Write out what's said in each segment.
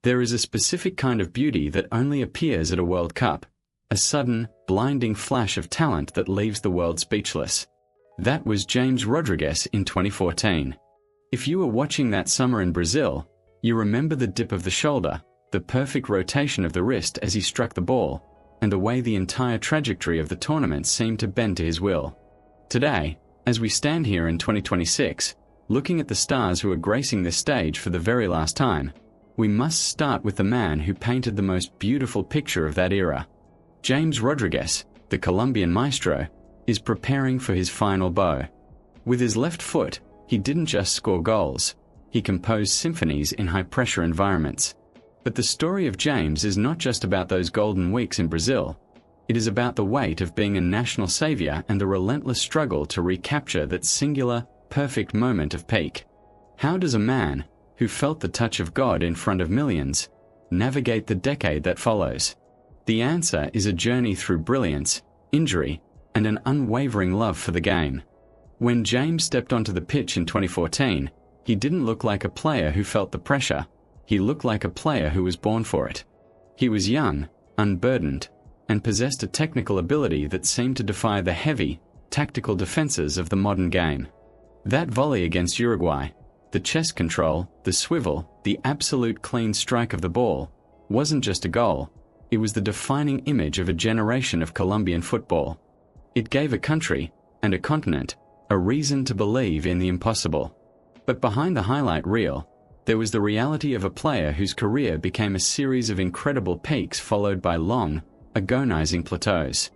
There is a specific kind of beauty that only appears at a World Cup, a sudden, blinding flash of talent that leaves the world speechless. That was James Rodrigues in 2014. If you were watching that summer in Brazil, you remember the dip of the shoulder, the perfect rotation of the wrist as he struck the ball, and the way the entire trajectory of the tournament seemed to bend to his will. Today, as we stand here in 2026, looking at the stars who are gracing this stage for the very last time, we must start with the man who painted the most beautiful picture of that era. James Rodrigues, the Colombian maestro, is preparing for his final bow. With his left foot, he didn't just score goals, he composed symphonies in high-pressure environments. But the story of James is not just about those golden weeks in Brazil. It is about the weight of being a national savior and the relentless struggle to recapture that singular, perfect moment of peak. How does a man, who felt the touch of God in front of millions, navigate the decade that follows? The answer is a journey through brilliance, injury, and an unwavering love for the game. When James stepped onto the pitch in 2014, he didn't look like a player who felt the pressure. He looked like a player who was born for it. He was young, unburdened, and possessed a technical ability that seemed to defy the heavy, tactical defenses of the modern game. That volley against Uruguay, the chest control, the swivel, the absolute clean strike of the ball, wasn't just a goal, it was the defining image of a generation of Colombian football. It gave a country, and a continent, a reason to believe in the impossible. But behind the highlight reel, there was the reality of a player whose career became a series of incredible peaks followed by long, agonizing plateaus.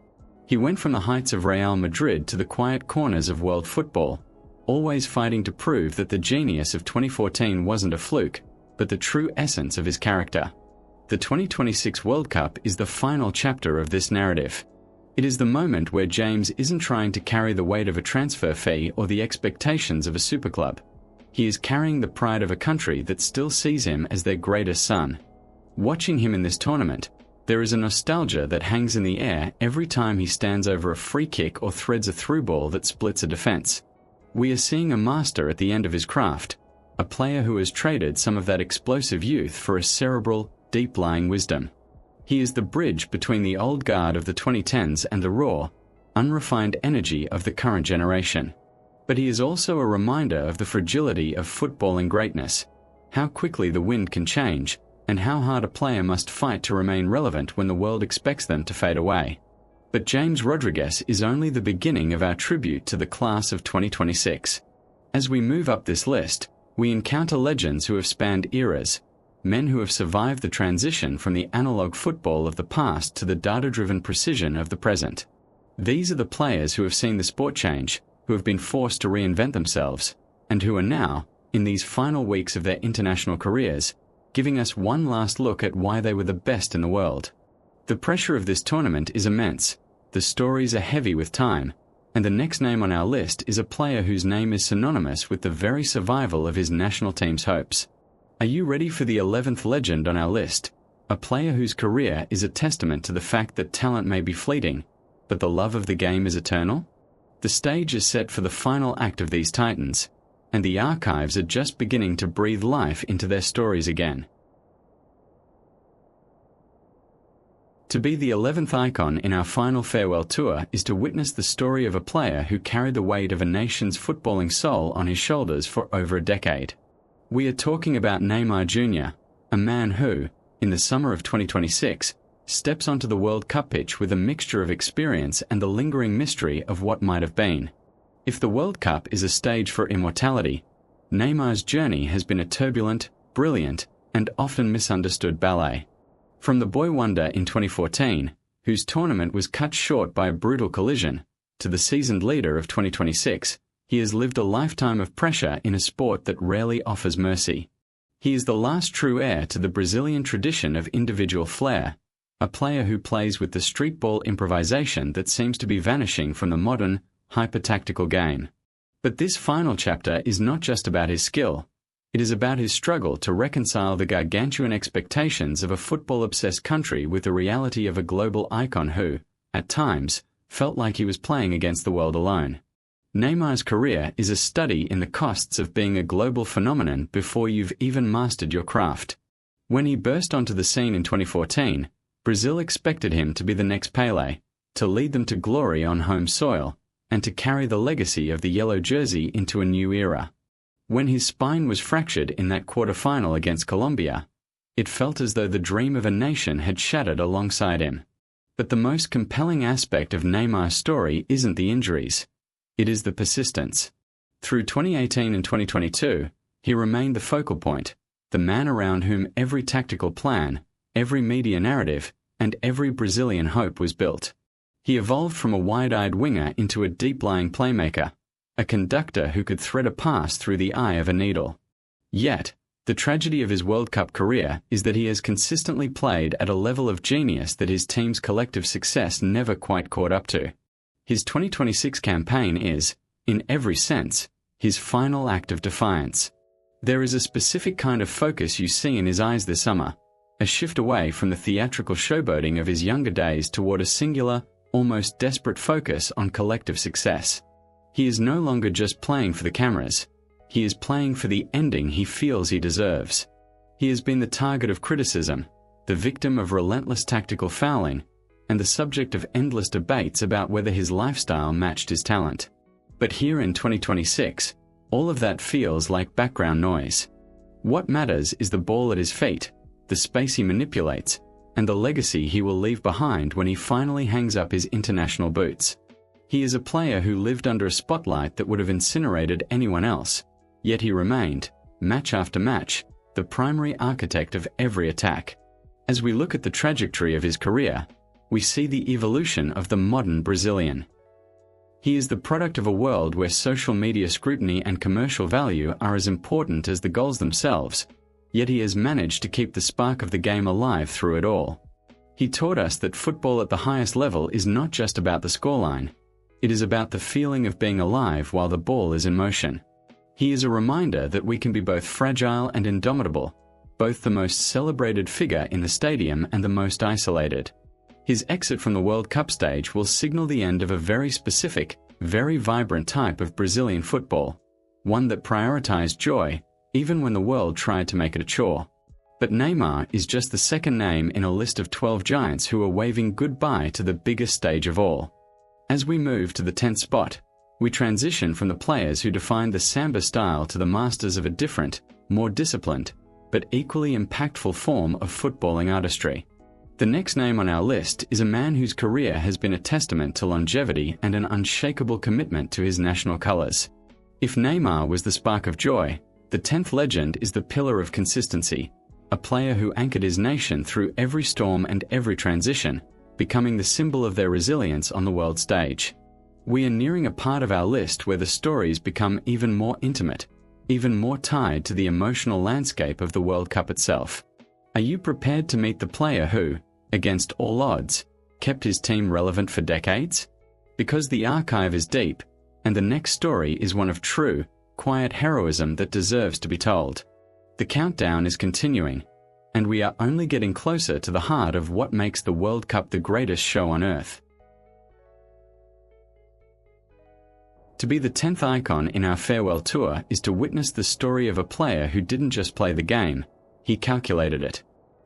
He went from the heights of Real Madrid to the quiet corners of world football, always fighting to prove that the genius of 2014 wasn't a fluke, but the true essence of his character. The 2026 World Cup is the final chapter of this narrative. It is the moment where James isn't trying to carry the weight of a transfer fee or the expectations of a superclub. He is carrying the pride of a country that still sees him as their greatest son. Watching him in this tournament, there is a nostalgia that hangs in the air every time he stands over a free kick or threads a through ball that splits a defense. We are seeing a master at the end of his craft, a player who has traded some of that explosive youth for a cerebral, deep-lying wisdom. He is the bridge between the old guard of the 2010s and the raw, unrefined energy of the current generation. But he is also a reminder of the fragility of footballing greatness, how quickly the wind can change, and how hard a player must fight to remain relevant when the world expects them to fade away. But James Rodrigues is only the beginning of our tribute to the class of 2026. As we move up this list, we encounter legends who have spanned eras, men who have survived the transition from the analog football of the past to the data-driven precision of the present. These are the players who have seen the sport change, who have been forced to reinvent themselves, and who are now, in these final weeks of their international careers, giving us one last look at why they were the best in the world. The pressure of this tournament is immense, the stories are heavy with time, and the next name on our list is a player whose name is synonymous with the very survival of his national team's hopes. Are you ready for the 11th legend on our list? A player whose career is a testament to the fact that talent may be fleeting, but the love of the game is eternal? The stage is set for the final act of these titans, and the archives are just beginning to breathe life into their stories again. To be the 11th icon in our final farewell tour is to witness the story of a player who carried the weight of a nation's footballing soul on his shoulders for over a decade. We are talking about Neymar Jr., a man who, in the summer of 2026, steps onto the World Cup pitch with a mixture of experience and the lingering mystery of what might have been. If the World Cup is a stage for immortality, Neymar's journey has been a turbulent, brilliant, and often misunderstood ballet. From the boy wonder in 2014, whose tournament was cut short by a brutal collision, to the seasoned leader of 2026, he has lived a lifetime of pressure in a sport that rarely offers mercy. He is the last true heir to the Brazilian tradition of individual flair, a player who plays with the street ball improvisation that seems to be vanishing from the modern, hyper-tactical game. But this final chapter is not just about his skill. It is about his struggle to reconcile the gargantuan expectations of a football-obsessed country with the reality of a global icon who, at times, felt like he was playing against the world alone. Neymar's career is a study in the costs of being a global phenomenon before you've even mastered your craft. When he burst onto the scene in 2014, Brazil expected him to be the next Pelé, to lead them to glory on home soil, and to carry the legacy of the yellow jersey into a new era. When his spine was fractured in that quarter-final against Colombia, it felt as though the dream of a nation had shattered alongside him. But the most compelling aspect of Neymar's story isn't the injuries. It is the persistence. Through 2018 and 2022, he remained the focal point, the man around whom every tactical plan, every media narrative, and every Brazilian hope was built. He evolved from a wide-eyed winger into a deep-lying playmaker, a conductor who could thread a pass through the eye of a needle. Yet, the tragedy of his World Cup career is that he has consistently played at a level of genius that his team's collective success never quite caught up to. His 2026 campaign is, in every sense, his final act of defiance. There is a specific kind of focus you see in his eyes this summer, a shift away from the theatrical showboating of his younger days toward a singular, almost desperate focus on collective success. He is no longer just playing for the cameras. He is playing for the ending he feels he deserves. He has been the target of criticism, the victim of relentless tactical fouling, and the subject of endless debates about whether his lifestyle matched his talent. But here in 2026, all of that feels like background noise. What matters is the ball at his feet, the space he manipulates, and the legacy he will leave behind when he finally hangs up his international boots. He is a player who lived under a spotlight that would have incinerated anyone else, yet he remained, match after match, the primary architect of every attack. As we look at the trajectory of his career, we see the evolution of the modern Brazilian. He is the product of a world where social media scrutiny and commercial value are as important as the goals themselves, yet he has managed to keep the spark of the game alive through it all. He taught us that football at the highest level is not just about the scoreline. It is about the feeling of being alive while the ball is in motion. He is a reminder that we can be both fragile and indomitable, both the most celebrated figure in the stadium and the most isolated. His exit from the World Cup stage will signal the end of a very specific, very vibrant type of Brazilian football, one that prioritized joy, even when the world tried to make it a chore. But Neymar is just the second name in a list of 12 giants who are waving goodbye to the biggest stage of all. As we move to the 10th spot, we transition from the players who defined the Samba style to the masters of a different, more disciplined, but equally impactful form of footballing artistry. The next name on our list is a man whose career has been a testament to longevity and an unshakable commitment to his national colors. If Neymar was the spark of joy, the 10th legend is the pillar of consistency, a player who anchored his nation through every storm and every transition, becoming the symbol of their resilience on the world stage. We are nearing a part of our list where the stories become even more intimate, even more tied to the emotional landscape of the World Cup itself. Are you prepared to meet the player who, against all odds, kept his team relevant for decades? Because the archive is deep, and the next story is one of true, quiet heroism that deserves to be told. The countdown is continuing, and we are only getting closer to the heart of what makes the World Cup the greatest show on earth. To be the 10th icon in our farewell tour is to witness the story of a player who didn't just play the game, he calculated it.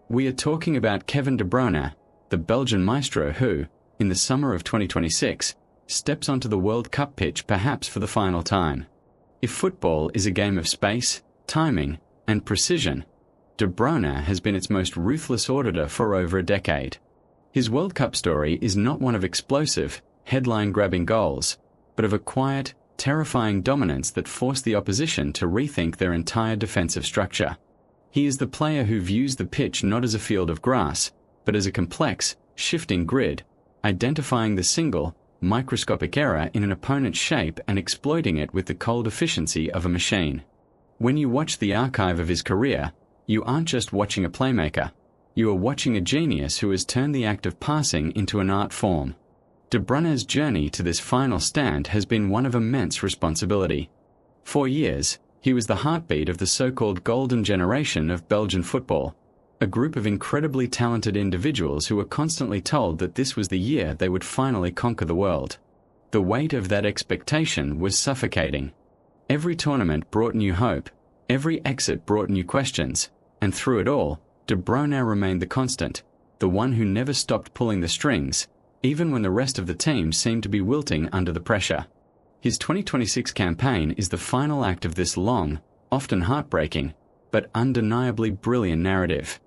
We are talking about Kevin De Bruyne, the Belgian maestro who, in the summer of 2026, steps onto the World Cup pitch perhaps for the final time. If football is a game of space, timing, and precision, De Bruyne has been its most ruthless auditor for over a decade. His World Cup story is not one of explosive, headline-grabbing goals, but of a quiet, terrifying dominance that forced the opposition to rethink their entire defensive structure. He is the player who views the pitch not as a field of grass, but as a complex, shifting grid, identifying the single, microscopic error in an opponent's shape and exploiting it with the cold efficiency of a machine. When you watch the archive of his career, you aren't just watching a playmaker. You are watching a genius who has turned the act of passing into an art form. De Bruyne's journey to this final stand has been one of immense responsibility. For years, he was the heartbeat of the so-called golden generation of Belgian football, a group of incredibly talented individuals who were constantly told that this was the year they would finally conquer the world. The weight of that expectation was suffocating. Every tournament brought new hope, every exit brought new questions, and through it all, De Bruyne remained the constant, the one who never stopped pulling the strings, even when the rest of the team seemed to be wilting under the pressure. His 2026 campaign is the final act of this long, often heartbreaking, but undeniably brilliant narrative.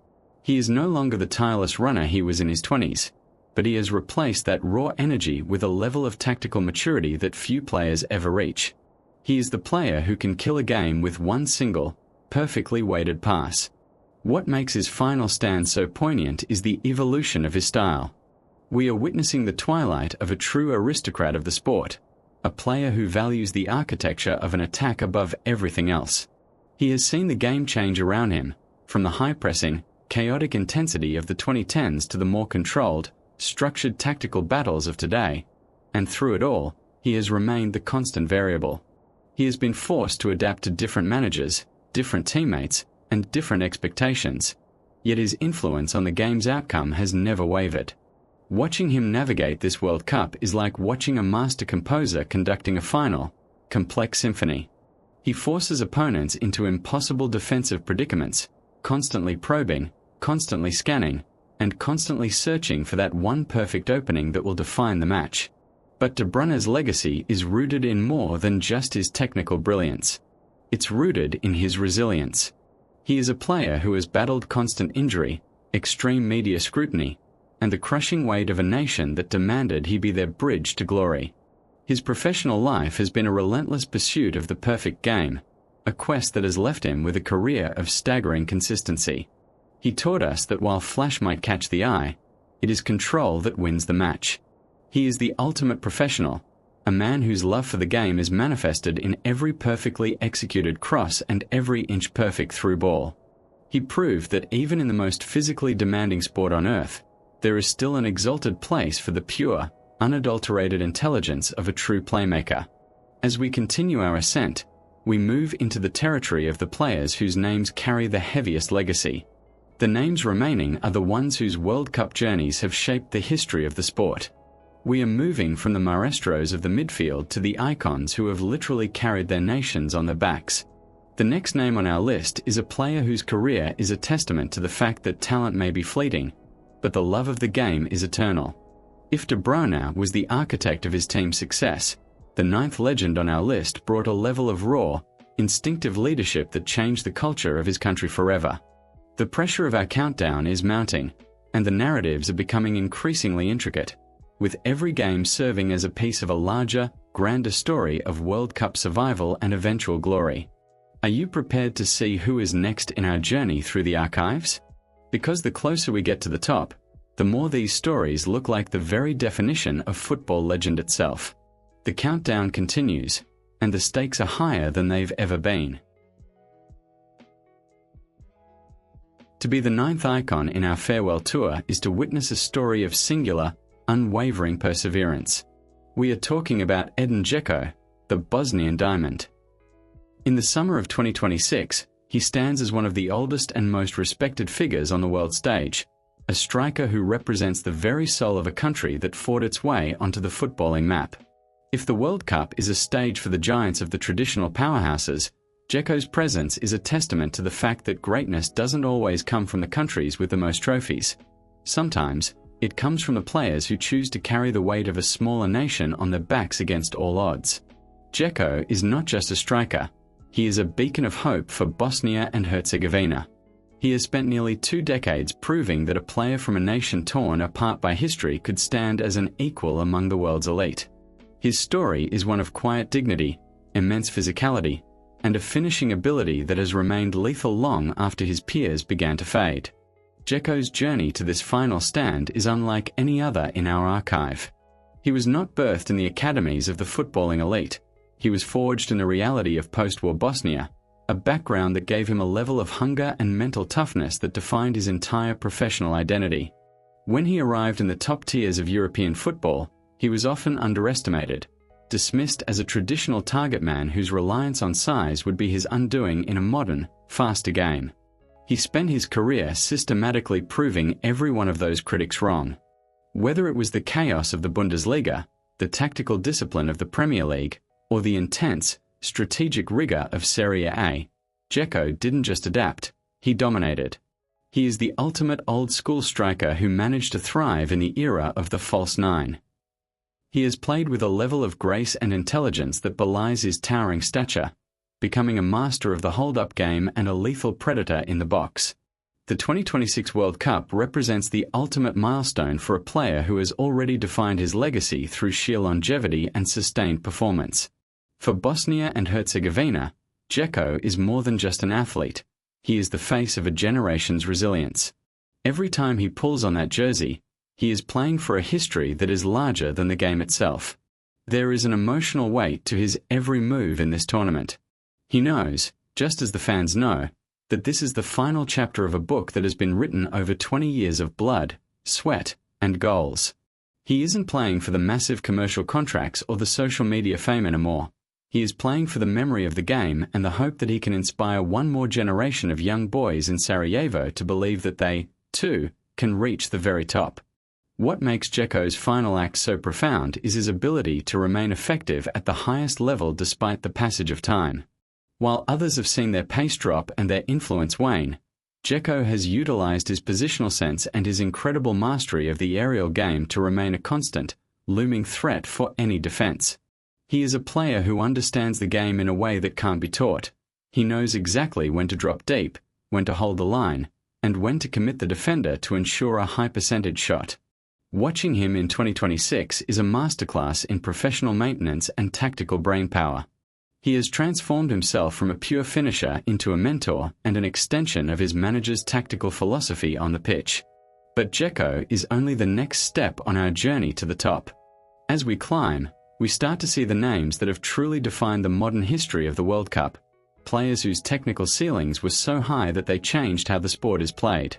He is no longer the tireless runner he was in his 20s, but he has replaced that raw energy with a level of tactical maturity that few players ever reach. He is the player who can kill a game with one single, perfectly weighted pass. What makes his final stand so poignant is the evolution of his style. We are witnessing the twilight of a true aristocrat of the sport, a player who values the architecture of an attack above everything else. He has seen the game change around him, from the high-pressing, chaotic intensity of the 2010s to the more controlled, structured tactical battles of today, and through it all, he has remained the constant variable. He has been forced to adapt to different managers, different teammates, and different expectations, yet his influence on the game's outcome has never wavered. Watching him navigate this World Cup is like watching a master composer conducting a final, complex symphony. He forces opponents into impossible defensive predicaments, constantly probing, constantly scanning, and constantly searching for that one perfect opening that will define the match. But De Bruyne's legacy is rooted in more than just his technical brilliance. It's rooted in his resilience. He is a player who has battled constant injury, extreme media scrutiny, and the crushing weight of a nation that demanded he be their bridge to glory. His professional life has been a relentless pursuit of the perfect game, a quest that has left him with a career of staggering consistency. He taught us that while flash might catch the eye, it is control that wins the match. He is the ultimate professional, a man whose love for the game is manifested in every perfectly executed cross and every inch-perfect through ball. He proved that even in the most physically demanding sport on earth, there is still an exalted place for the pure, unadulterated intelligence of a true playmaker. As we continue our ascent, we move into the territory of the players whose names carry the heaviest legacy. The names remaining are the ones whose World Cup journeys have shaped the history of the sport. We are moving from the maestros of the midfield to the icons who have literally carried their nations on their backs. The next name on our list is a player whose career is a testament to the fact that talent may be fleeting, but the love of the game is eternal. If De Bruyne was the architect of his team's success, the ninth legend on our list brought a level of raw, instinctive leadership that changed the culture of his country forever. The pressure of our countdown is mounting, and the narratives are becoming increasingly intricate, with every game serving as a piece of a larger, grander story of World Cup survival and eventual glory. Are you prepared to see who is next in our journey through the archives? Because the closer we get to the top, the more these stories look like the very definition of football legend itself. The countdown continues, and the stakes are higher than they've ever been. To be the ninth icon in our farewell tour is to witness a story of singular, unwavering perseverance. We are talking about Edin Dzeko, the Bosnian diamond. In the summer of 2026, he stands as one of the oldest and most respected figures on the world stage, a striker who represents the very soul of a country that fought its way onto the footballing map. If the World Cup is a stage for the giants of the traditional powerhouses, Dzeko's presence is a testament to the fact that greatness doesn't always come from the countries with the most trophies. Sometimes, it comes from the players who choose to carry the weight of a smaller nation on their backs against all odds. Dzeko is not just a striker, he is a beacon of hope for Bosnia and Herzegovina. He has spent nearly 2 decades proving that a player from a nation torn apart by history could stand as an equal among the world's elite. His story is one of quiet dignity, immense physicality, and a finishing ability that has remained lethal long after his peers began to fade. Dzeko's journey to this final stand is unlike any other in our archive. He was not birthed in the academies of the footballing elite. He was forged in the reality of post-war Bosnia, a background that gave him a level of hunger and mental toughness that defined his entire professional identity. When he arrived in the top tiers of European football, he was often underestimated, dismissed as a traditional target man whose reliance on size would be his undoing in a modern, faster game. He spent his career systematically proving every one of those critics wrong. Whether it was the chaos of the Bundesliga, the tactical discipline of the Premier League, or the intense, strategic rigor of Serie A, Dzeko didn't just adapt, he dominated. He is the ultimate old-school striker who managed to thrive in the era of the false nine. He has played with a level of grace and intelligence that belies his towering stature, becoming a master of the hold-up game and a lethal predator in the box. The 2026 World Cup represents the ultimate milestone for a player who has already defined his legacy through sheer longevity and sustained performance. For Bosnia and Herzegovina, Dzeko is more than just an athlete. He is the face of a generation's resilience. Every time he pulls on that jersey, he is playing for a history that is larger than the game itself. There is an emotional weight to his every move in this tournament. He knows, just as the fans know, that this is the final chapter of a book that has been written over 20 years of blood, sweat, and goals. He isn't playing for the massive commercial contracts or the social media fame anymore. He is playing for the memory of the game and the hope that he can inspire one more generation of young boys in Sarajevo to believe that they, too, can reach the very top. What makes Dzeko's final act so profound is his ability to remain effective at the highest level despite the passage of time. While others have seen their pace drop and their influence wane, Dzeko has utilized his positional sense and his incredible mastery of the aerial game to remain a constant, looming threat for any defense. He is a player who understands the game in a way that can't be taught. He knows exactly when to drop deep, when to hold the line, and when to commit the defender to ensure a high percentage shot. Watching him in 2026 is a masterclass in professional maintenance and tactical brainpower. He has transformed himself from a pure finisher into a mentor and an extension of his manager's tactical philosophy on the pitch. But Dzeko is only the next step on our journey to the top. As we climb, we start to see the names that have truly defined the modern history of the World Cup, players whose technical ceilings were so high that they changed how the sport is played.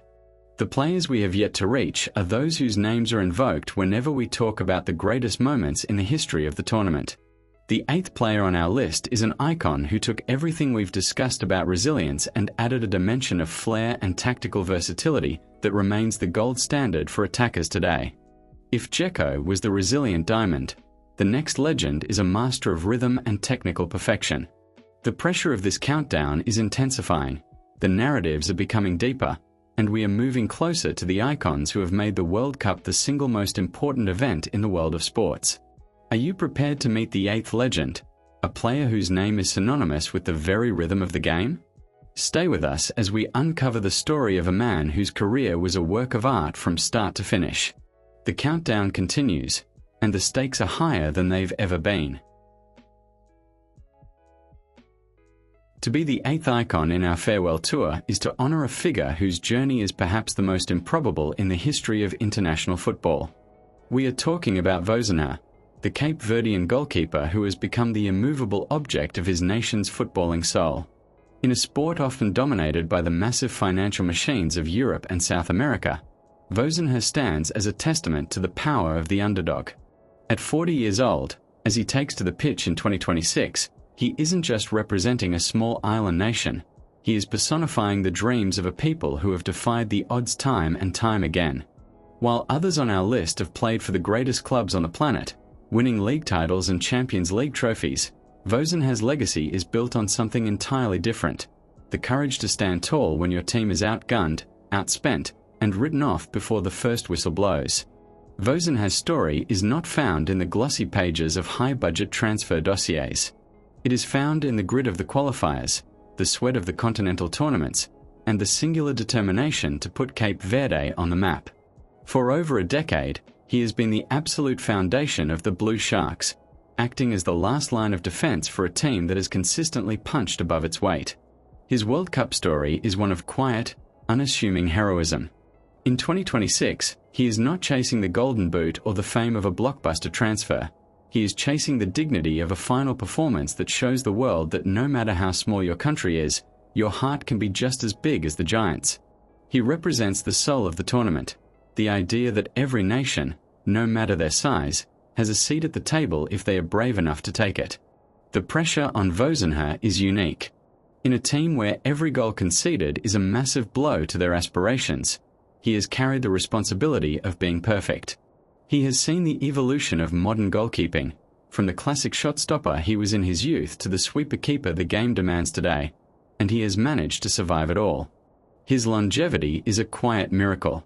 The players we have yet to reach are those whose names are invoked whenever we talk about the greatest moments in the history of the tournament. The 8th player on our list is an icon who took everything we've discussed about resilience and added a dimension of flair and tactical versatility that remains the gold standard for attackers today. If Dzeko was the resilient diamond, the next legend is a master of rhythm and technical perfection. The pressure of this countdown is intensifying, the narratives are becoming deeper, and we are moving closer to the icons who have made the World Cup the single most important event in the world of sports. Are you prepared to meet the 8th legend, a player whose name is synonymous with the very rhythm of the game? Stay with us as we uncover the story of a man whose career was a work of art from start to finish. The countdown continues, and the stakes are higher than they've ever been. To be the 8th icon in our farewell tour is to honor a figure whose journey is perhaps the most improbable in the history of international football. We are talking about Vozinha, the Cape Verdean goalkeeper who has become the immovable object of his nation's footballing soul. In a sport often dominated by the massive financial machines of Europe and South America, Vozinha stands as a testament to the power of the underdog. At 40 years old, as he takes to the pitch in 2026, he isn't just representing a small island nation, he is personifying the dreams of a people who have defied the odds time and time again. While others on our list have played for the greatest clubs on the planet, winning league titles and Champions League trophies, Vozinha's legacy is built on something entirely different: the courage to stand tall when your team is outgunned, outspent, and written off before the first whistle blows. Vozinha's story is not found in the glossy pages of high-budget transfer dossiers. It is found in the grit of the qualifiers, the sweat of the continental tournaments, and the singular determination to put Cape Verde on the map. For over a decade, he has been the absolute foundation of the Blue Sharks, acting as the last line of defense for a team that has consistently punched above its weight. His World Cup story is one of quiet, unassuming heroism. In 2026, he is not chasing the golden boot or the fame of a blockbuster transfer. He is chasing the dignity of a final performance that shows the world that no matter how small your country is, your heart can be just as big as the giants. He represents the soul of the tournament, the idea that every nation, no matter their size, has a seat at the table if they are brave enough to take it. The pressure on Vozinha is unique. In a team where every goal conceded is a massive blow to their aspirations, he has carried the responsibility of being perfect. He has seen the evolution of modern goalkeeping, from the classic shot stopper he was in his youth to the sweeper keeper the game demands today, and he has managed to survive it all. His longevity is a quiet miracle.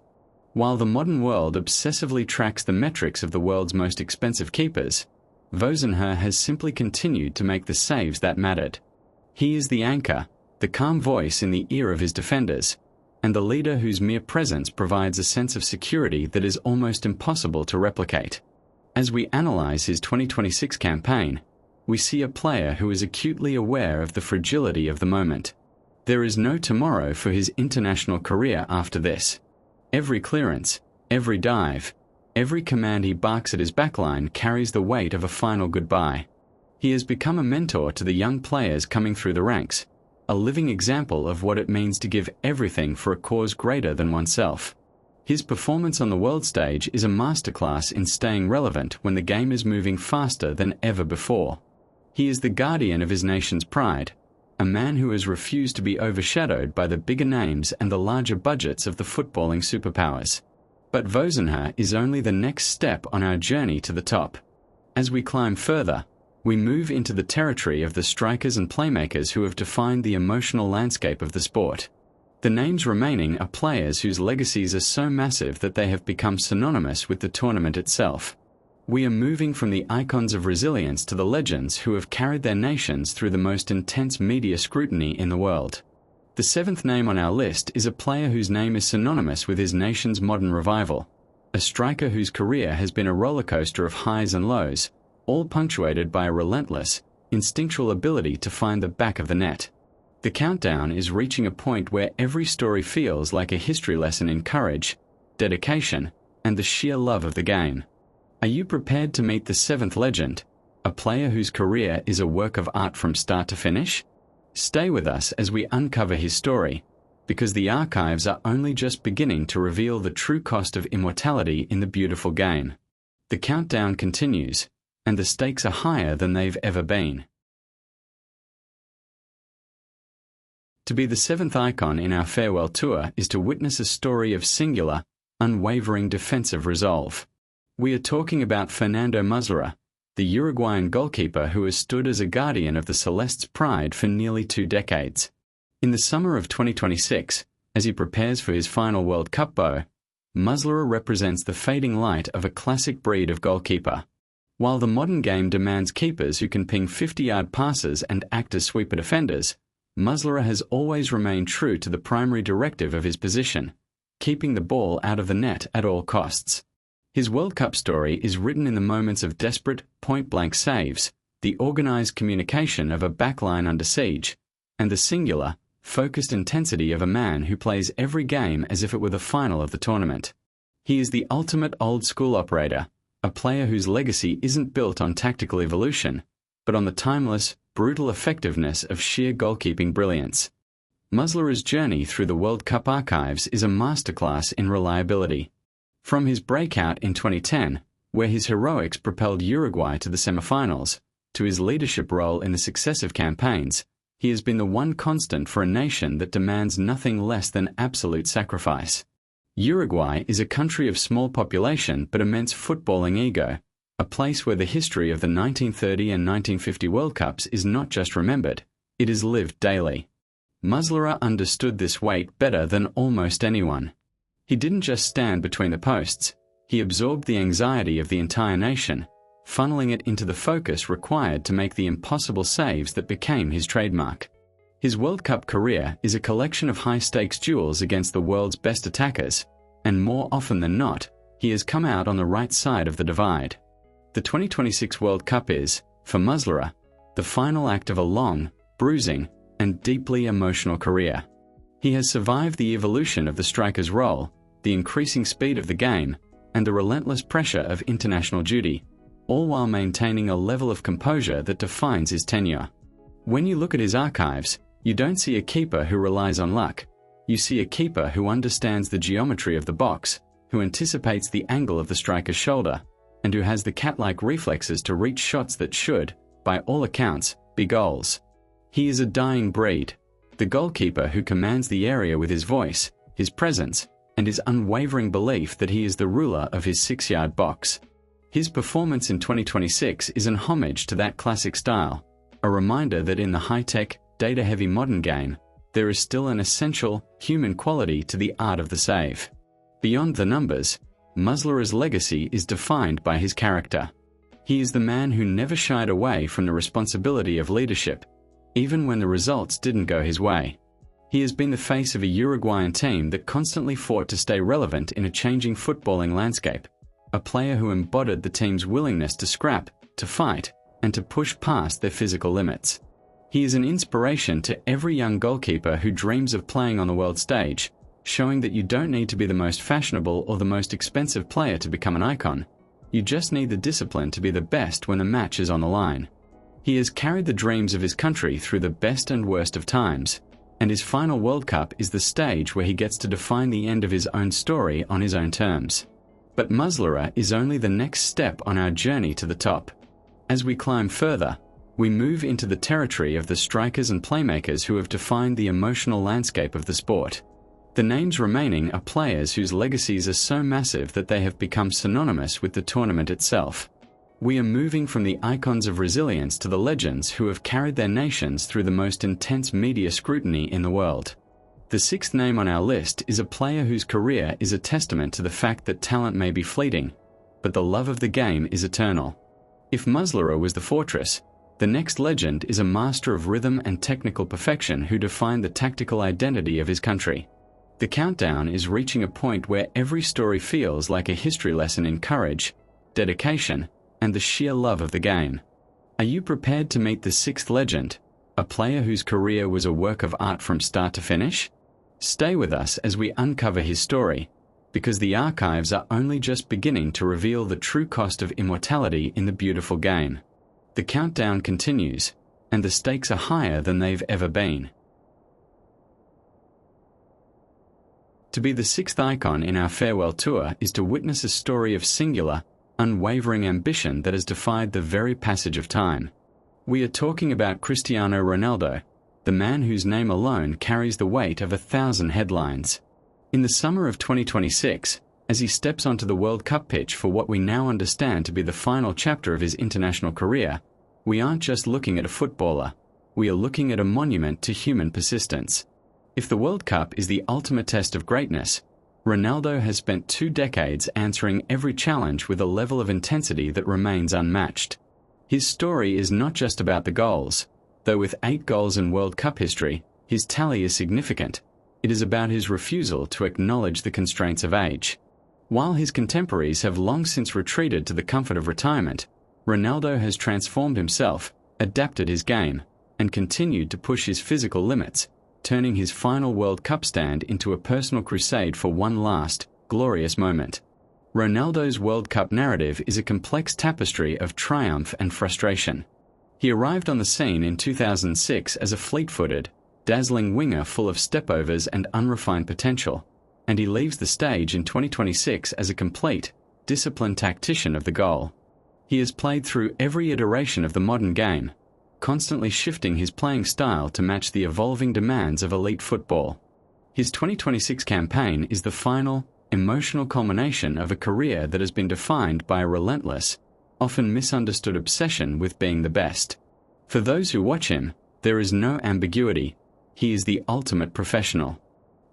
While the modern world obsessively tracks the metrics of the world's most expensive keepers, Vozinha has simply continued to make the saves that mattered. He is the anchor, the calm voice in the ear of his defenders, and the leader whose mere presence provides a sense of security that is almost impossible to replicate. As we analyze his 2026 campaign, we see a player who is acutely aware of the fragility of the moment. There is no tomorrow for his international career after this. Every clearance, every dive, every command he barks at his backline carries the weight of a final goodbye. He has become a mentor to the young players coming through the ranks, a living example of what it means to give everything for a cause greater than oneself. His performance on the world stage is a masterclass in staying relevant when the game is moving faster than ever before. He is the guardian of his nation's pride, a man who has refused to be overshadowed by the bigger names and the larger budgets of the footballing superpowers. But Vozinha is only the next step on our journey to the top. As we climb further, we move into the territory of the strikers and playmakers who have defined the emotional landscape of the sport. The names remaining are players whose legacies are so massive that they have become synonymous with the tournament itself. We are moving from the icons of resilience to the legends who have carried their nations through the most intense media scrutiny in the world. The seventh name on our list is a player whose name is synonymous with his nation's modern revival, a striker whose career has been a rollercoaster of highs and lows, all punctuated by a relentless, instinctual ability to find the back of the net. The countdown is reaching a point where every story feels like a history lesson in courage, dedication, and the sheer love of the game. Are you prepared to meet the seventh legend, a player whose career is a work of art from start to finish? Stay with us as we uncover his story, because the archives are only just beginning to reveal the true cost of immortality in the beautiful game. The countdown continues, and the stakes are higher than they've ever been. To be the seventh icon in our farewell tour is to witness a story of singular, unwavering defensive resolve. We are talking about Fernando Muslera, the Uruguayan goalkeeper who has stood as a guardian of the Celeste's pride for nearly 2 decades. In the summer of 2026, as he prepares for his final World Cup bow, Muslera represents the fading light of a classic breed of goalkeeper. While the modern game demands keepers who can ping 50-yard passes and act as sweeper defenders, Muslera has always remained true to the primary directive of his position, keeping the ball out of the net at all costs. His World Cup story is written in the moments of desperate, point-blank saves, the organized communication of a backline under siege, and the singular, focused intensity of a man who plays every game as if it were the final of the tournament. He is the ultimate old-school operator, a player whose legacy isn't built on tactical evolution, but on the timeless, brutal effectiveness of sheer goalkeeping brilliance. Muslera's journey through the World Cup archives is a masterclass in reliability. From his breakout in 2010, where his heroics propelled Uruguay to the semifinals, to his leadership role in the successive campaigns, he has been the one constant for a nation that demands nothing less than absolute sacrifice. Uruguay is a country of small population but immense footballing ego, a place where the history of the 1930 and 1950 World Cups is not just remembered, it is lived daily. Muslera understood this weight better than almost anyone. He didn't just stand between the posts, he absorbed the anxiety of the entire nation, funneling it into the focus required to make the impossible saves that became his trademark. His World Cup career is a collection of high-stakes duels against the world's best attackers, and more often than not, he has come out on the right side of the divide. The 2026 World Cup is, for Muslera, the final act of a long, bruising, and deeply emotional career. He has survived the evolution of the striker's role, the increasing speed of the game, and the relentless pressure of international duty, all while maintaining a level of composure that defines his tenure. When you look at his archives, you don't see a keeper who relies on luck. You see a keeper who understands the geometry of the box, who anticipates the angle of the striker's shoulder, and who has the cat-like reflexes to reach shots that should, by all accounts, be goals. He is a dying breed, the goalkeeper who commands the area with his voice, his presence, and his unwavering belief that he is the ruler of his 6-yard box. His performance in 2026 is an homage to that classic style, a reminder that in the high-tech, data-heavy modern game, there is still an essential, human quality to the art of the save. Beyond the numbers, Muslera's legacy is defined by his character. He is the man who never shied away from the responsibility of leadership, even when the results didn't go his way. He has been the face of a Uruguayan team that constantly fought to stay relevant in a changing footballing landscape, a player who embodied the team's willingness to scrap, to fight, and to push past their physical limits. He is an inspiration to every young goalkeeper who dreams of playing on the world stage, showing that you don't need to be the most fashionable or the most expensive player to become an icon. You just need the discipline to be the best when the match is on the line. He has carried the dreams of his country through the best and worst of times, and his final World Cup is the stage where he gets to define the end of his own story on his own terms. But Muslera is only the next step on our journey to the top. As we climb further, we move into the territory of the strikers and playmakers who have defined the emotional landscape of the sport. The names remaining are players whose legacies are so massive that they have become synonymous with the tournament itself. We are moving from the icons of resilience to the legends who have carried their nations through the most intense media scrutiny in the world. The sixth name on our list is a player whose career is a testament to the fact that talent may be fleeting, but the love of the game is eternal. If Muslera was the fortress, the next legend is a master of rhythm and technical perfection who defined the tactical identity of his country. The countdown is reaching a point where every story feels like a history lesson in courage, dedication, and the sheer love of the game. Are you prepared to meet the sixth legend, a player whose career was a work of art from start to finish? Stay with us as we uncover his story, because the archives are only just beginning to reveal the true cost of immortality in the beautiful game. The countdown continues, and the stakes are higher than they've ever been. To be the sixth icon in our farewell tour is to witness a story of singular, unwavering ambition that has defied the very passage of time. We are talking about Cristiano Ronaldo, the man whose name alone carries the weight of 1,000 headlines. In the summer of 2026, as he steps onto the World Cup pitch for what we now understand to be the final chapter of his international career, we aren't just looking at a footballer, we are looking at a monument to human persistence. If the World Cup is the ultimate test of greatness, Ronaldo has spent 2 decades answering every challenge with a level of intensity that remains unmatched. His story is not just about the goals, though with 8 goals in World Cup history, his tally is significant. It is about his refusal to acknowledge the constraints of age. While his contemporaries have long since retreated to the comfort of retirement, Ronaldo has transformed himself, adapted his game, and continued to push his physical limits, turning his final World Cup stand into a personal crusade for one last, glorious moment. Ronaldo's World Cup narrative is a complex tapestry of triumph and frustration. He arrived on the scene in 2006 as a fleet-footed, dazzling winger full of stepovers and unrefined potential, and he leaves the stage in 2026 as a complete, disciplined tactician of the goal. He has played through every iteration of the modern game, constantly shifting his playing style to match the evolving demands of elite football. His 2026 campaign is the final, emotional culmination of a career that has been defined by a relentless, often misunderstood obsession with being the best. For those who watch him, there is no ambiguity. He is the ultimate professional.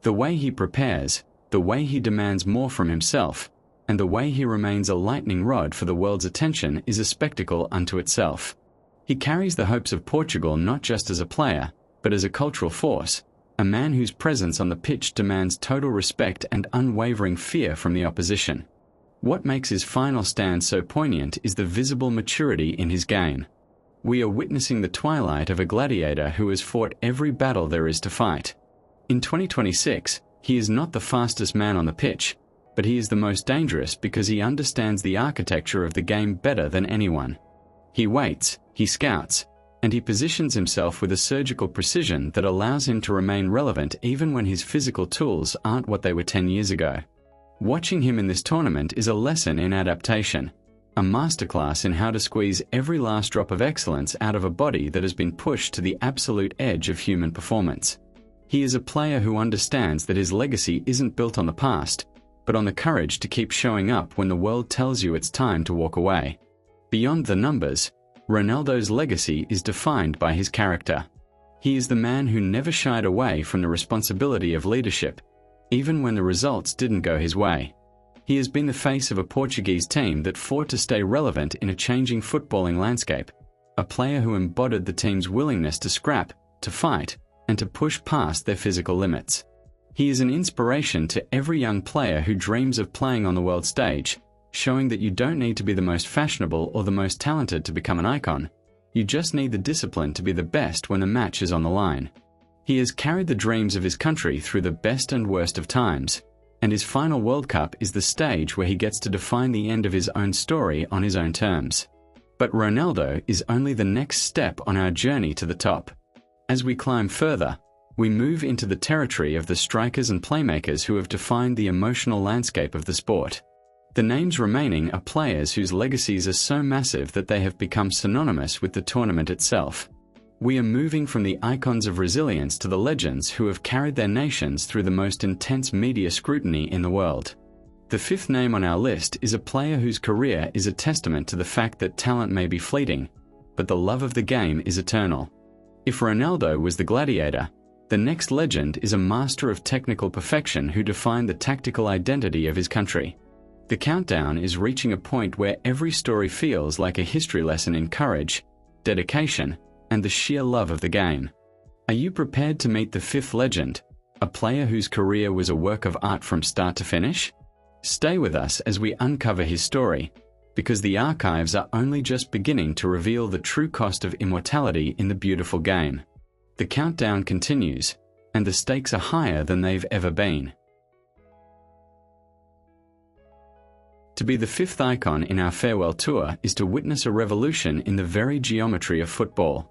The way he prepares, the way he demands more from himself, and the way he remains a lightning rod for the world's attention is a spectacle unto itself. He carries the hopes of Portugal not just as a player, but as a cultural force, a man whose presence on the pitch demands total respect and unwavering fear from the opposition. What makes his final stand so poignant is the visible maturity in his game. We are witnessing the twilight of a gladiator who has fought every battle there is to fight. In 2026, he is not the fastest man on the pitch, but he is the most dangerous because he understands the architecture of the game better than anyone. He waits, he scouts, and he positions himself with a surgical precision that allows him to remain relevant even when his physical tools aren't what they were 10 years ago. Watching him in this tournament is a lesson in adaptation, a masterclass in how to squeeze every last drop of excellence out of a body that has been pushed to the absolute edge of human performance. He is a player who understands that his legacy isn't built on the past, but on the courage to keep showing up when the world tells you it's time to walk away. Beyond the numbers, Ronaldo's legacy is defined by his character. He is the man who never shied away from the responsibility of leadership, even when the results didn't go his way. He has been the face of a Portuguese team that fought to stay relevant in a changing footballing landscape, a player who embodied the team's willingness to scrap, to fight, and to push past their physical limits. He is an inspiration to every young player who dreams of playing on the world stage, showing that you don't need to be the most fashionable or the most talented to become an icon. You just need the discipline to be the best when the match is on the line. He has carried the dreams of his country through the best and worst of times, and his final World Cup is the stage where he gets to define the end of his own story on his own terms. But Ronaldo is only the next step on our journey to the top. As we climb further, we move into the territory of the strikers and playmakers who have defined the emotional landscape of the sport. The names remaining are players whose legacies are so massive that they have become synonymous with the tournament itself. We are moving from the icons of resilience to the legends who have carried their nations through the most intense media scrutiny in the world. The fifth name on our list is a player whose career is a testament to the fact that talent may be fleeting, but the love of the game is eternal. If Ronaldo was the gladiator, the next legend is a master of technical perfection who defined the tactical identity of his country. The countdown is reaching a point where every story feels like a history lesson in courage, dedication, and the sheer love of the game. Are you prepared to meet the fifth legend, a player whose career was a work of art from start to finish? Stay with us as we uncover his story, because the archives are only just beginning to reveal the true cost of immortality in the beautiful game. The countdown continues, and the stakes are higher than they've ever been. To be the fifth icon in our farewell tour is to witness a revolution in the very geometry of football.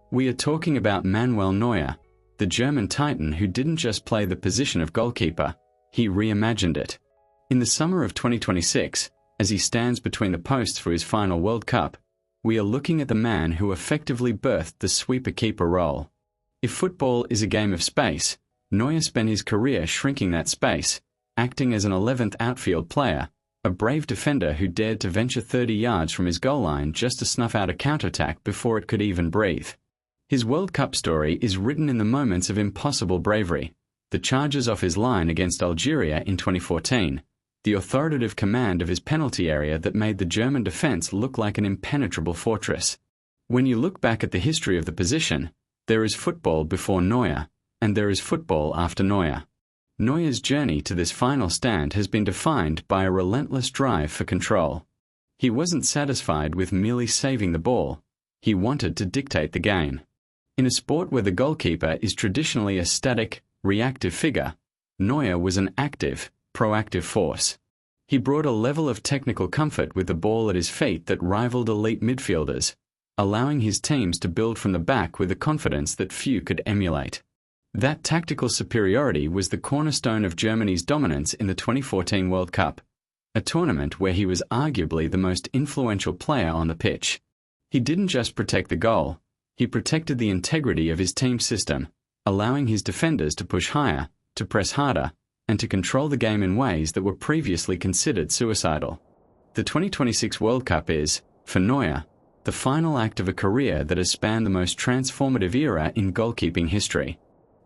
We are talking about Manuel Neuer, the German titan who didn't just play the position of goalkeeper, he reimagined it. In the summer of 2026, as he stands between the posts for his final World Cup, we are looking at the man who effectively birthed the sweeper-keeper role. If football is a game of space, Neuer spent his career shrinking that space, acting as an 11th outfield player, a brave defender who dared to venture 30 yards from his goal line just to snuff out a counterattack before it could even breathe. His World Cup story is written in the moments of impossible bravery, the charges off his line against Algeria in 2014, the authoritative command of his penalty area that made the German defense look like an impenetrable fortress. When you look back at the history of the position, there is football before Neuer, and there is football after Neuer. Neuer's journey to this final stand has been defined by a relentless drive for control. He wasn't satisfied with merely saving the ball. He wanted to dictate the game. In a sport where the goalkeeper is traditionally a static, reactive figure, Neuer was an active, proactive force. He brought a level of technical comfort with the ball at his feet that rivaled elite midfielders, allowing his teams to build from the back with a confidence that few could emulate. That tactical superiority was the cornerstone of Germany's dominance in the 2014 World Cup, a tournament where he was arguably the most influential player on the pitch. He didn't just protect the goal, he protected the integrity of his team system, allowing his defenders to push higher, to press harder, and to control the game in ways that were previously considered suicidal. The 2026 World Cup is, for Neuer, the final act of a career that has spanned the most transformative era in goalkeeping history.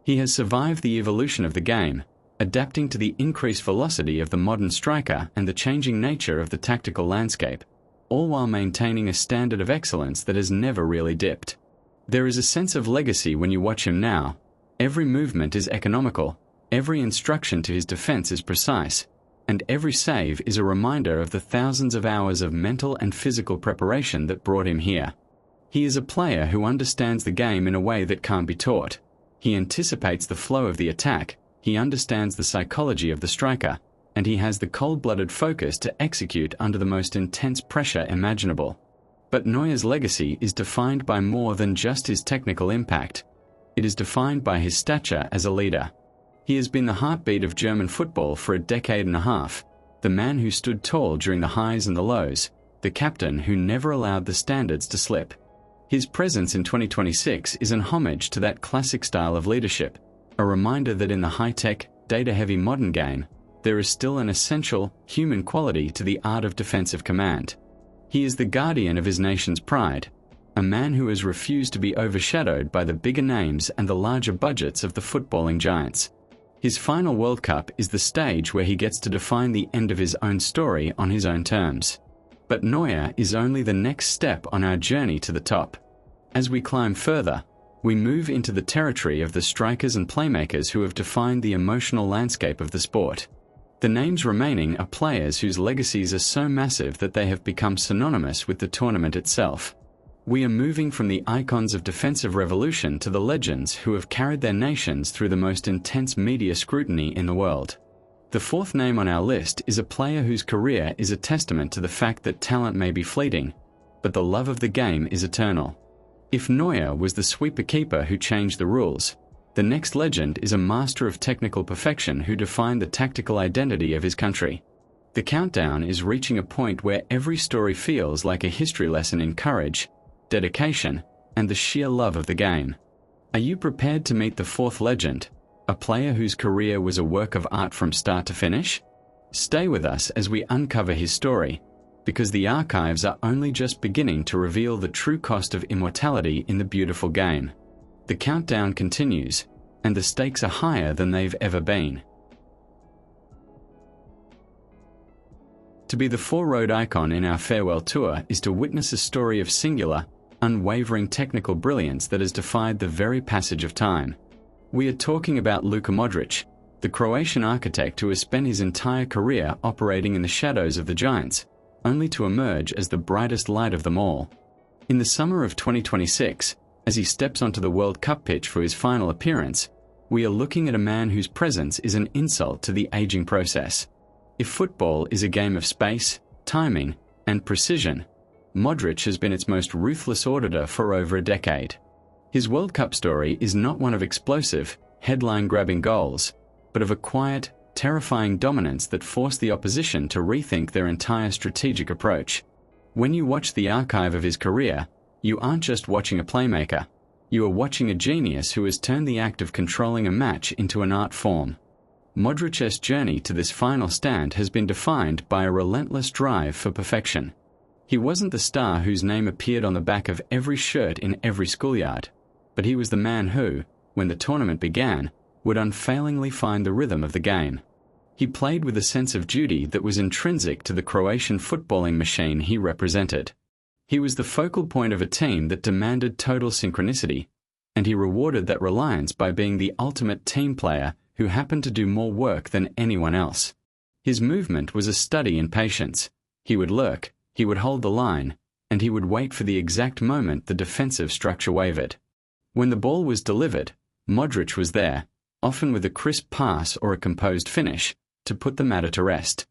He has survived the evolution of the game, adapting to the increased velocity of the modern striker and the changing nature of the tactical landscape, all while maintaining a standard of excellence that has never really dipped. There is a sense of legacy when you watch him now. Every movement is economical, every instruction to his defense is precise, and every save is a reminder of the thousands of hours of mental and physical preparation that brought him here. He is a player who understands the game in a way that can't be taught. He anticipates the flow of the attack, he understands the psychology of the striker, and he has the cold-blooded focus to execute under the most intense pressure imaginable. But Neuer's legacy is defined by more than just his technical impact. It is defined by his stature as a leader. He has been the heartbeat of German football for a decade and a half, the man who stood tall during the highs and the lows, the captain who never allowed the standards to slip. His presence in 2026 is an homage to that classic style of leadership, a reminder that in the high-tech, data-heavy modern game, there is still an essential, human quality to the art of defensive command. He is the guardian of his nation's pride, a man who has refused to be overshadowed by the bigger names and the larger budgets of the footballing giants. His final World Cup is the stage where he gets to define the end of his own story on his own terms. But Neuer is only the next step on our journey to the top. As we climb further, we move into the territory of the strikers and playmakers who have defined the emotional landscape of the sport. The names remaining are players whose legacies are so massive that they have become synonymous with the tournament itself. We are moving from the icons of defensive revolution to the legends who have carried their nations through the most intense media scrutiny in the world. The fourth name on our list is a player whose career is a testament to the fact that talent may be fleeting, but the love of the game is eternal. If Neuer was the sweeper-keeper who changed the rules, the next legend is a master of technical perfection who defined the tactical identity of his country. The countdown is reaching a point where every story feels like a history lesson in courage, dedication, and the sheer love of the game. Are you prepared to meet the fourth legend, a player whose career was a work of art from start to finish? Stay with us as we uncover his story, because the archives are only just beginning to reveal the true cost of immortality in the beautiful game. The countdown continues, and the stakes are higher than they've ever been. To be the four-road icon in our farewell tour is to witness a story of singular, unwavering technical brilliance that has defied the very passage of time. We are talking about Luka Modric, the Croatian architect who has spent his entire career operating in the shadows of the giants, only to emerge as the brightest light of them all. In the summer of 2026, as he steps onto the World Cup pitch for his final appearance, we are looking at a man whose presence is an insult to the aging process. If football is a game of space, timing, and precision, Modric has been its most ruthless auditor for over a decade. His World Cup story is not one of explosive, headline-grabbing goals, but of a quiet, terrifying dominance that forced the opposition to rethink their entire strategic approach. When you watch the archive of his career, you aren't just watching a playmaker. You are watching a genius who has turned the act of controlling a match into an art form. Modric's journey to this final stand has been defined by a relentless drive for perfection. He wasn't the star whose name appeared on the back of every shirt in every schoolyard, but he was the man who, when the tournament began, would unfailingly find the rhythm of the game. He played with a sense of duty that was intrinsic to the Croatian footballing machine he represented. He was the focal point of a team that demanded total synchronicity, and he rewarded that reliance by being the ultimate team player who happened to do more work than anyone else. His movement was a study in patience. He would lurk, he would hold the line, and he would wait for the exact moment the defensive structure wavered. When the ball was delivered, Modric was there, often with a crisp pass or a composed finish, to put the matter to rest.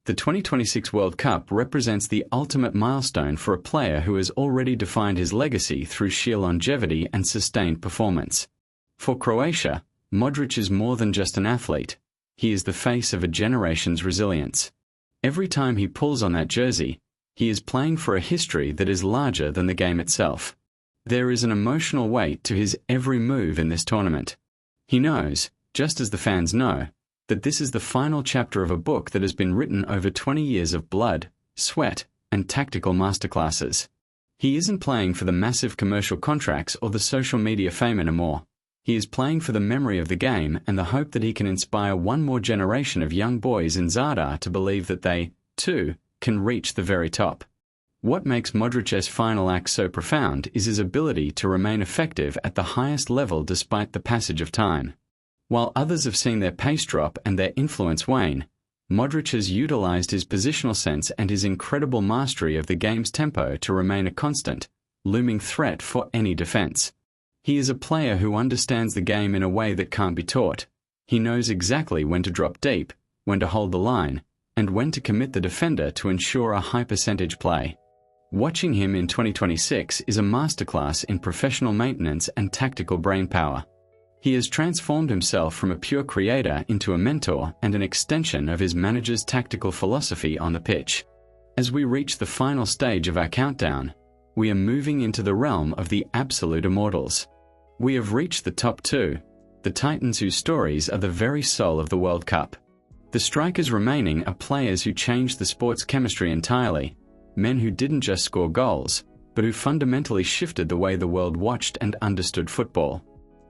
The 2026 World Cup represents the ultimate milestone for a player who has already defined his legacy through sheer longevity and sustained performance. For Croatia, Modric is more than just an athlete. He is the face of a generation's resilience. Every time he pulls on that jersey, he is playing for a history that is larger than the game itself. There is an emotional weight to his every move in this tournament. He knows, just as the fans know, that this is the final chapter of a book that has been written over 20 years of blood, sweat, and tactical masterclasses. He isn't playing for the massive commercial contracts or the social media fame anymore. He is playing for the memory of the game and the hope that he can inspire one more generation of young boys in Zadar to believe that they, too, can reach the very top. What makes Modric's final act so profound is his ability to remain effective at the highest level despite the passage of time. While others have seen their pace drop and their influence wane, Modric has utilized his positional sense and his incredible mastery of the game's tempo to remain a constant, looming threat for any defense. He is a player who understands the game in a way that can't be taught. He knows exactly when to drop deep, when to hold the line, and when to commit the defender to ensure a high percentage play. Watching him in 2026 is a masterclass in professional maintenance and tactical brainpower. He has transformed himself from a pure creator into a mentor and an extension of his manager's tactical philosophy on the pitch. As we reach the final stage of our countdown, we are moving into the realm of the absolute immortals. We have reached the top two, the titans whose stories are the very soul of the World Cup. The strikers remaining are players who changed the sport's chemistry entirely, men who didn't just score goals, but who fundamentally shifted the way the world watched and understood football.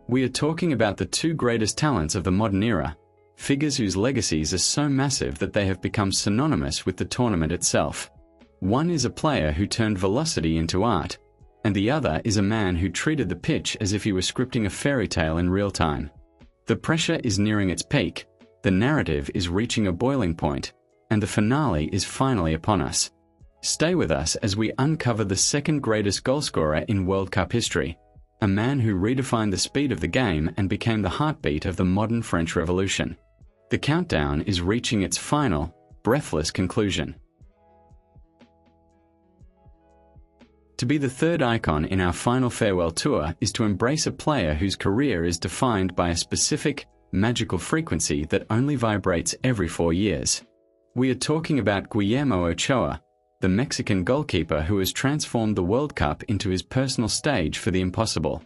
We are talking about the two greatest talents of the modern era, figures whose legacies are so massive that they have become synonymous with the tournament itself. One is a player who turned velocity into art, and the other is a man who treated the pitch as if he were scripting a fairy tale in real time. The pressure is nearing its peak, the narrative is reaching a boiling point, and the finale is finally upon us. Stay with us as we uncover the second greatest goalscorer in World Cup history, a man who redefined the speed of the game and became the heartbeat of the modern French Revolution. The countdown is reaching its final, breathless conclusion. To be the third icon in our final farewell tour is to embrace a player whose career is defined by a specific, magical frequency that only vibrates every 4 years. We are talking about Guillermo Ochoa, the Mexican goalkeeper who has transformed the World Cup into his personal stage for the impossible.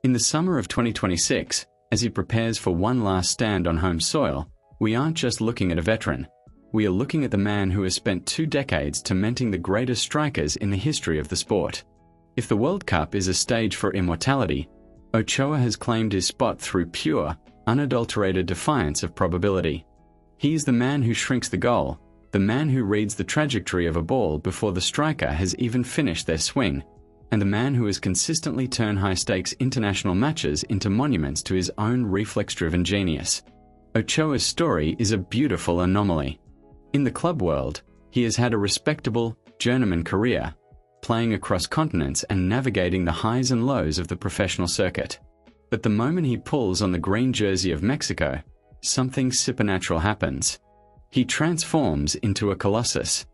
In the summer of 2026, as he prepares for one last stand on home soil, we aren't just looking at a veteran. We are looking at the man who has spent 2 decades tormenting the greatest strikers in the history of the sport. If the World Cup is a stage for immortality, Ochoa has claimed his spot through pure, unadulterated defiance of probability. He is the man who shrinks the goal, the man who reads the trajectory of a ball before the striker has even finished their swing, and the man who has consistently turned high-stakes international matches into monuments to his own reflex-driven genius. Ochoa's story is a beautiful anomaly. In the club world, he has had a respectable, journeyman career, playing across continents and navigating the highs and lows of the professional circuit. But the moment he pulls on the green jersey of Mexico, something supernatural happens. He transforms into a colossus.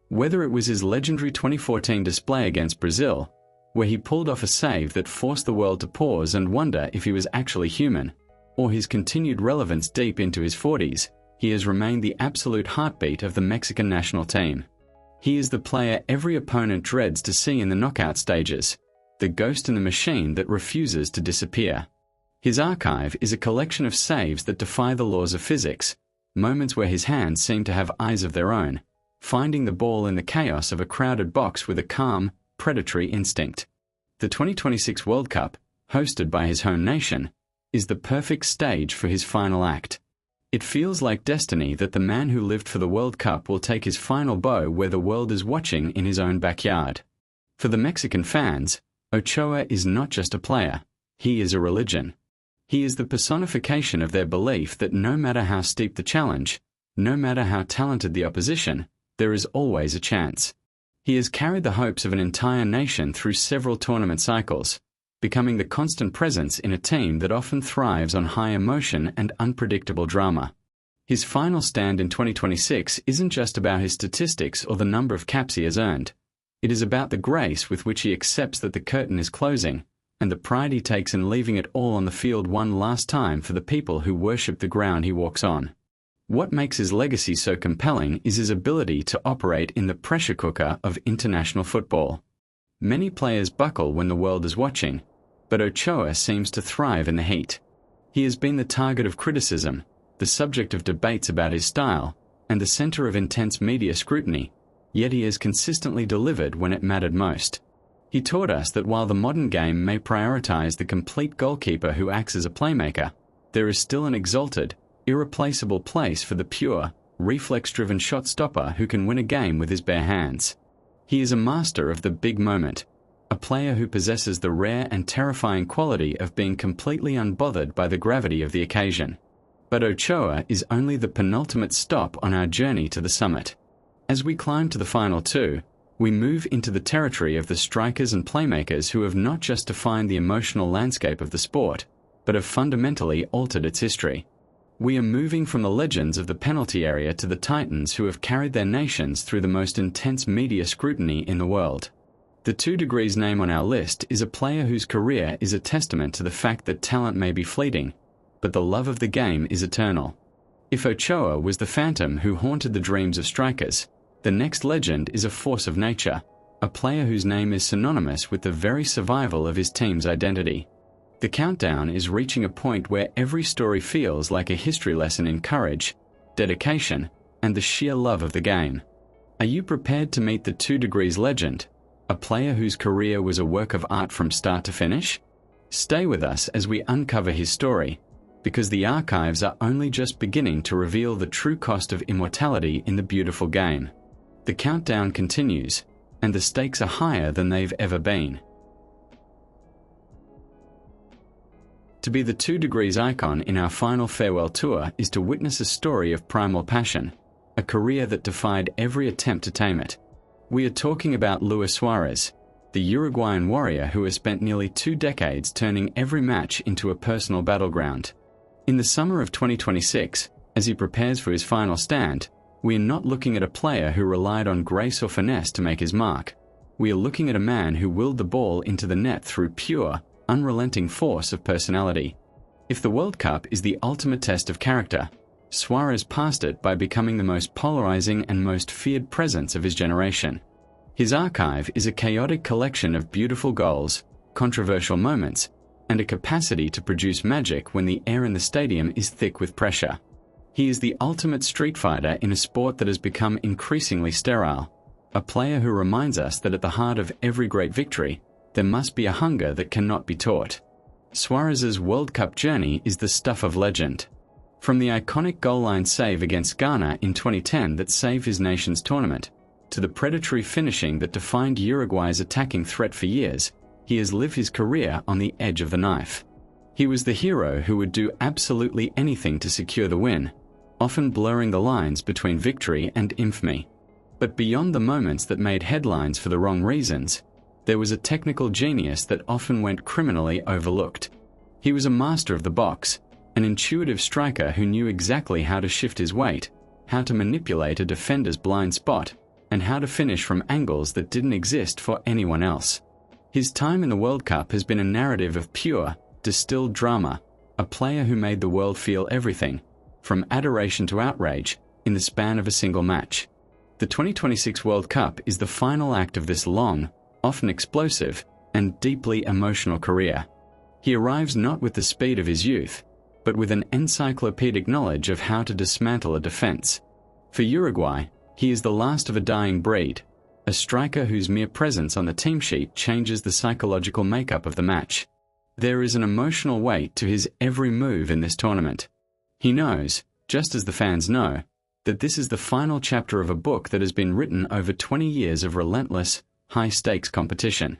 Whether it was his legendary 2014 display against Brazil, where he pulled off a save that forced the world to pause and wonder if he was actually human, or his continued relevance deep into his 40s, he has remained the absolute heartbeat of the Mexican national team. He is the player every opponent dreads to see in the knockout stages, the ghost in the machine that refuses to disappear. His archive is a collection of saves that defy the laws of physics, moments where his hands seem to have eyes of their own, finding the ball in the chaos of a crowded box with a calm, predatory instinct. The 2026 World Cup, hosted by his home nation, is the perfect stage for his final act. It feels like destiny that the man who lived for the World Cup will take his final bow where the world is watching in his own backyard. For the Mexican fans, Ochoa is not just a player, he is a religion. He is the personification of their belief that no matter how steep the challenge, no matter how talented the opposition, there is always a chance. He has carried the hopes of an entire nation through several tournament cycles, becoming the constant presence in a team that often thrives on high emotion and unpredictable drama. His final stand in 2026 isn't just about his statistics or the number of caps he has earned. It is about the grace with which he accepts that the curtain is closing, and the pride he takes in leaving it all on the field one last time for the people who worship the ground he walks on. What makes his legacy so compelling is his ability to operate in the pressure cooker of international football. Many players buckle when the world is watching, but Ochoa seems to thrive in the heat. He has been the target of criticism, the subject of debates about his style, and the center of intense media scrutiny, yet he has consistently delivered when it mattered most. He taught us that while the modern game may prioritize the complete goalkeeper who acts as a playmaker, there is still an exalted, irreplaceable place for the pure, reflex-driven shot stopper who can win a game with his bare hands. He is a master of the big moment, a player who possesses the rare and terrifying quality of being completely unbothered by the gravity of the occasion. But Ochoa is only the penultimate stop on our journey to the summit. As we climb to the final two, we move into the territory of the strikers and playmakers who have not just defined the emotional landscape of the sport, but have fundamentally altered its history. We are moving from the legends of the penalty area to the titans who have carried their nations through the most intense media scrutiny in the world. The 2 degrees name on our list is a player whose career is a testament to the fact that talent may be fleeting, but the love of the game is eternal. If Ochoa was the phantom who haunted the dreams of strikers, the next legend is a force of nature, a player whose name is synonymous with the very survival of his team's identity. The countdown is reaching a point where every story feels like a history lesson in courage, dedication, and the sheer love of the game. Are you prepared to meet the 2 degrees legend? A player whose career was a work of art from start to finish? Stay with us as we uncover his story, because the archives are only just beginning to reveal the true cost of immortality in the beautiful game. The countdown continues, and the stakes are higher than they've ever been. To be the 2 Degrees icon in our final farewell tour is to witness a story of primal passion, a career that defied every attempt to tame it. We are talking about Luis Suarez, the Uruguayan warrior who has spent nearly 2 decades turning every match into a personal battleground. In the summer of 2026, as he prepares for his final stand, we are not looking at a player who relied on grace or finesse to make his mark. We are looking at a man who willed the ball into the net through pure, unrelenting force of personality. If the World Cup is the ultimate test of character, Suarez passed it by becoming the most polarizing and most feared presence of his generation. His archive is a chaotic collection of beautiful goals, controversial moments, and a capacity to produce magic when the air in the stadium is thick with pressure. He is the ultimate street fighter in a sport that has become increasingly sterile, a player who reminds us that at the heart of every great victory, there must be a hunger that cannot be taught. Suarez's World Cup journey is the stuff of legend. From the iconic goal line save against Ghana in 2010 that saved his nation's tournament, to the predatory finishing that defined Uruguay's attacking threat for years, he has lived his career on the edge of the knife. He was the hero who would do absolutely anything to secure the win, often blurring the lines between victory and infamy. But beyond the moments that made headlines for the wrong reasons, there was a technical genius that often went criminally overlooked. He was a master of the box, an intuitive striker who knew exactly how to shift his weight, how to manipulate a defender's blind spot, and how to finish from angles that didn't exist for anyone else. His time in the World Cup has been a narrative of pure, distilled drama, a player who made the world feel everything, from adoration to outrage, in the span of a single match. The 2026 World Cup is the final act of this long, often explosive, and deeply emotional career. He arrives not with the speed of his youth, but with an encyclopedic knowledge of how to dismantle a defense. For Uruguay, he is the last of a dying breed, a striker whose mere presence on the team sheet changes the psychological makeup of the match. There is an emotional weight to his every move in this tournament. He knows, just as the fans know, that this is the final chapter of a book that has been written over 20 years of relentless, high-stakes competition.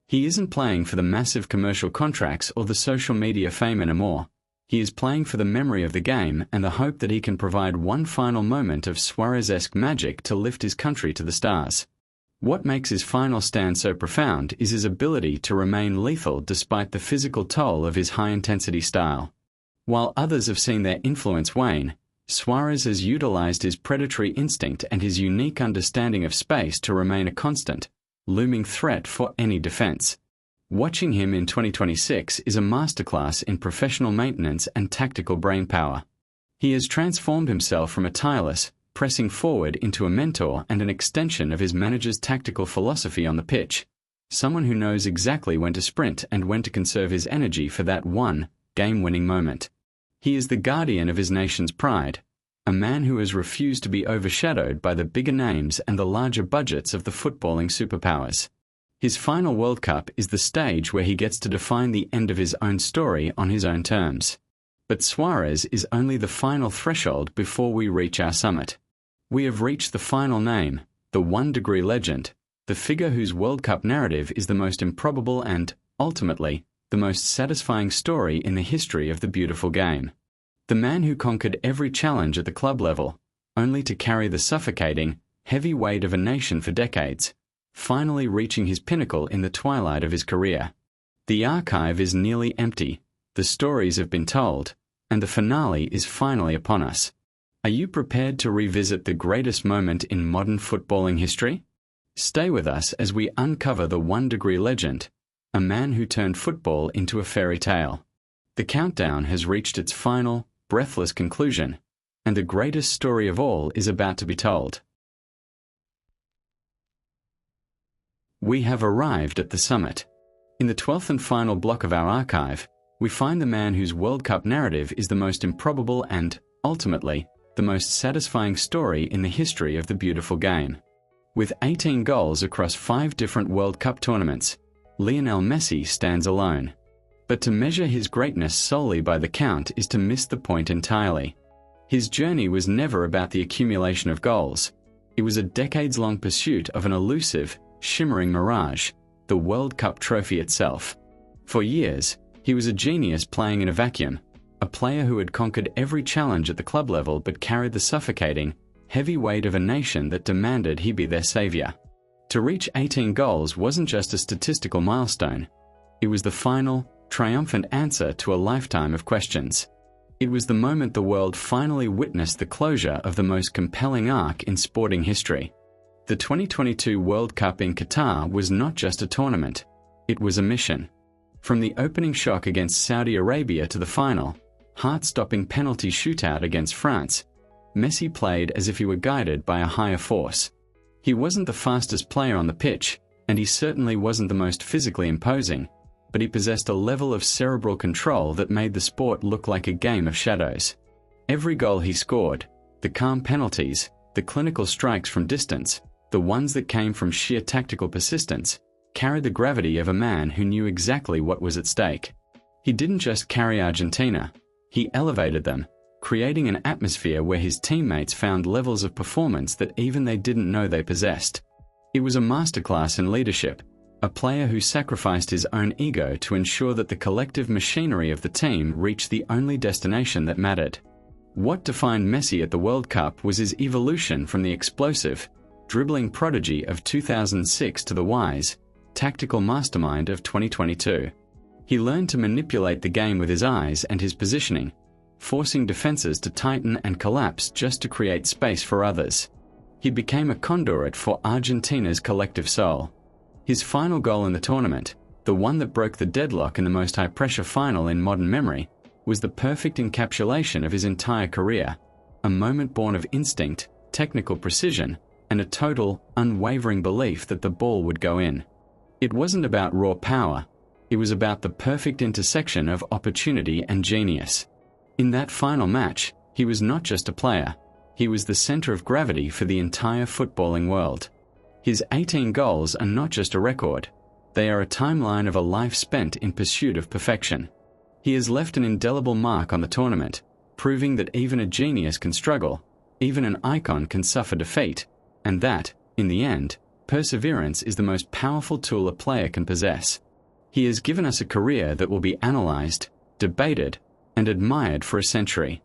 He isn't playing for the massive commercial contracts or the social media fame anymore. He is playing for the memory of the game and the hope that he can provide one final moment of Suarez-esque magic to lift his country to the stars. What makes his final stand so profound is his ability to remain lethal despite the physical toll of his high-intensity style. While others have seen their influence wane, Suarez has utilized his predatory instinct and his unique understanding of space to remain a constant, looming threat for any defense. Watching him in 2026 is a masterclass in professional maintenance and tactical brainpower. He has transformed himself from a tireless, pressing forward into a mentor and an extension of his manager's tactical philosophy on the pitch, someone who knows exactly when to sprint and when to conserve his energy for that one, game-winning moment. He is the guardian of his nation's pride, a man who has refused to be overshadowed by the bigger names and the larger budgets of the footballing superpowers. His final World Cup is the stage where he gets to define the end of his own story on his own terms. But Suarez is only the final threshold before we reach our summit. We have reached the final name, the 1 Degree legend, the figure whose World Cup narrative is the most improbable and, ultimately, the most satisfying story in the history of the beautiful game. The man who conquered every challenge at the club level, only to carry the suffocating, heavy weight of a nation for decades, finally reaching his pinnacle in the twilight of his career. The archive is nearly empty, the stories have been told, and the finale is finally upon us. Are you prepared to revisit the greatest moment in modern footballing history? Stay with us as we uncover the 1 Degree legend, a man who turned football into a fairy tale. The countdown has reached its final, breathless conclusion, and the greatest story of all is about to be told. We have arrived at the summit. In the 12th and final block of our archive, we find the man whose World Cup narrative is the most improbable and, ultimately, the most satisfying story in the history of the beautiful game. With 18 goals across 5 different World Cup tournaments, Lionel Messi stands alone. But to measure his greatness solely by the count is to miss the point entirely. His journey was never about the accumulation of goals. It was a decades-long pursuit of an elusive, shimmering mirage, the World Cup trophy itself. For years, he was a genius playing in a vacuum, a player who had conquered every challenge at the club level but carried the suffocating, heavy weight of a nation that demanded he be their savior. To reach 18 goals wasn't just a statistical milestone. It was the final, triumphant answer to a lifetime of questions. It was the moment the world finally witnessed the closure of the most compelling arc in sporting history. The 2022 World Cup in Qatar was not just a tournament. It was a mission. From the opening shock against Saudi Arabia to the final, heart-stopping penalty shootout against France, Messi played as if he were guided by a higher force. He wasn't the fastest player on the pitch, and he certainly wasn't the most physically imposing, but he possessed a level of cerebral control that made the sport look like a game of shadows. Every goal he scored, the calm penalties, the clinical strikes from distance, the ones that came from sheer tactical persistence, carried the gravity of a man who knew exactly what was at stake. He didn't just carry Argentina, he elevated them, creating an atmosphere where his teammates found levels of performance that even they didn't know they possessed. It was a masterclass in leadership, a player who sacrificed his own ego to ensure that the collective machinery of the team reached the only destination that mattered. What defined Messi at the World Cup was his evolution from the explosive, dribbling prodigy of 2006 to the wise, tactical mastermind of 2022. He learned to manipulate the game with his eyes and his positioning, forcing defenses to tighten and collapse just to create space for others. He became a conduit for Argentina's collective soul. His final goal in the tournament, the one that broke the deadlock in the most high-pressure final in modern memory, was the perfect encapsulation of his entire career, a moment born of instinct, technical precision, and a total, unwavering belief that the ball would go in. It wasn't about raw power, it was about the perfect intersection of opportunity and genius. In that final match, he was not just a player, he was the center of gravity for the entire footballing world. His 18 goals are not just a record, they are a timeline of a life spent in pursuit of perfection. He has left an indelible mark on the tournament, proving that even a genius can struggle, even an icon can suffer defeat, and that, in the end, perseverance is the most powerful tool a player can possess. He has given us a career that will be analyzed, debated, and admired for a century.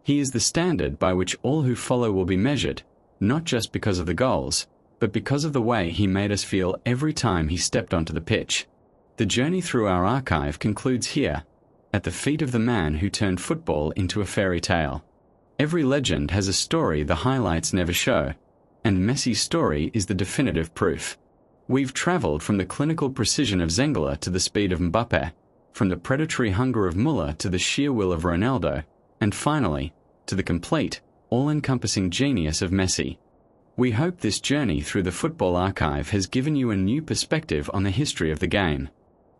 He is the standard by which all who follow will be measured, not just because of the goals, but because of the way he made us feel every time he stepped onto the pitch. The journey through our archive concludes here, at the feet of the man who turned football into a fairy tale. Every legend has a story the highlights never show, and Messi's story is the definitive proof. We've traveled from the clinical precision of Zengler to the speed of Mbappe, from the predatory hunger of Müller to the sheer will of Ronaldo, and finally, to the complete, all-encompassing genius of Messi. We hope this journey through the football archive has given you a new perspective on the history of the game.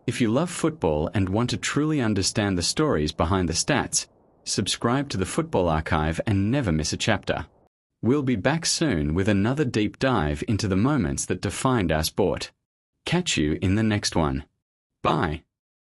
If you love football and want to truly understand the stories behind the stats, subscribe to the Football Archive and never miss a chapter. We'll be back soon with another deep dive into the moments that defined our sport. Catch you in the next one. Bye.